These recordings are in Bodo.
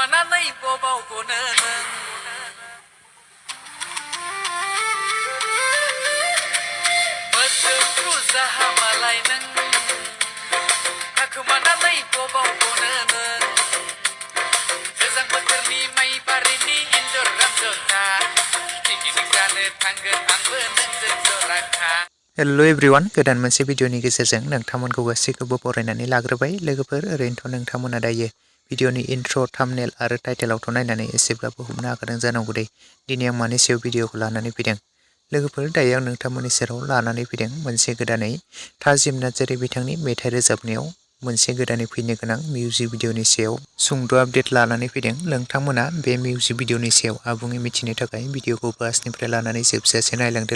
थाखोमानानै बबाव गनो नों मोदोमफ्रु जाहामालाय नों थाखोमानानै बबाव गनो नों गोजां बोथोरनि माइ बारिनि एन्जर रामजथा पिकनिक जानो थांगोन आंबो नोंजों जराखा। हेलो एवरीवन गोदान मोनसे भिडिअनि गेजेरजों नोंथांमोनखौ गासैखौबो बरायनानै लाग्रोबाय लोगोफोर ओरैनोथ' नोंथांमोना दायो भिडिअनि इन्ट्र' थाम्बनेल आरो टाइटेलावथ' नायनानै एसेब्लाबो हमनो हाखादों जानांगौ दे दिनै आं मानि सायाव भिडिअखौ लानानै फैदों लोगोफोर दायो आं नोंथांमोननि सेराव लानानै फैदों मोनसे गोदानै थाजिम नार्जारी बिथांनि मेथाइ रोजाबनायाव मोनसे गोदानै फैनो गोनां मिउजिक भिडिअनि सायाव सुंद' आपडेट लानानै फैदों नोंथांमोना बे मिउजिक भिडिअनि सायाव आबुङै मिथिनो थाखाय भिडिअखौ फार्स्टनिफ्राय लानानै जोबजासे नायलांदो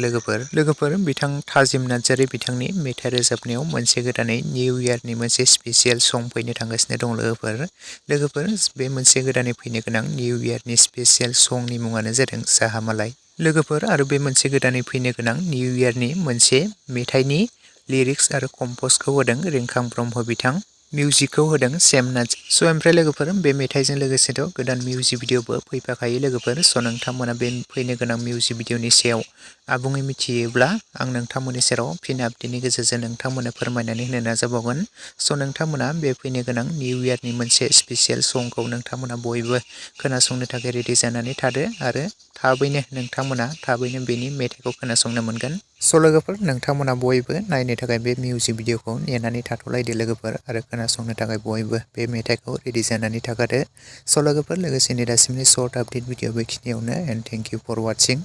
लोगोफोर बिथां थाजिम नार्जारी बिथांनि मेथाइ रोजाबनायाव मोनसे गोदानै निउ इयारनि मोनसे स्पेसियेल सं फैनो थांगासिनो दं लोगोफोर बे मोनसे गोदानै फैनो गोनां निउ इयारनि स्पेसियेल संनि मुङानो जादों जाहामालाय लोगोफोर आरो बे मोनसे गोदानै फैनो गोनां निउ इयारनि मोनसे मेथाइनि लिरिक्स आरो कम्प'जखौ होदों रिंखां ब्रह्म बिथां मिउजिकखौ होदों सेम नार्जारी स' ओमफ्राय लोगोफोर बे मेथाइजों लोगोसेथ' गोदान मिउजिक भिडिअबो फैफाखायो लोगोफोर स' नोंथांमोना बे फैनो गोनां मिउजिक भिडिअनि सायाव आबुङै मिथियोब्ला आं नोंथांमोननि सेराव फिन आपडेटनि गेजेरजों नोंथांमोननो फोरमायनानै होनो नाजाबावगोन स' नोंथांमोना बे फैनो गोनां निउ इयारनि मोनसे स्पेसियेल संखौ नोंथांमोना बयबो खोनासंनो थाखाय रेडि जानानै थादो आरो थाबैनो बेनि मेथाइखौ खोनासंनो मोनगोन स' लोगोफोर नोंथांमोना बयबो नायनो थाखाय बे मिउजिक भिडिअखौ नेनानै थाथ'लायदो लोगोफोर आरो खोनासंनो थाखाय बयबो बे मेथाइखौ रेडि जानानै थाखादो स' लोगोफोर लोगोसेनो दासिमनि सर्ट आपडेट भिडिअ बेखिनियावनो एन्ड थेंक इउ फर वाचिं।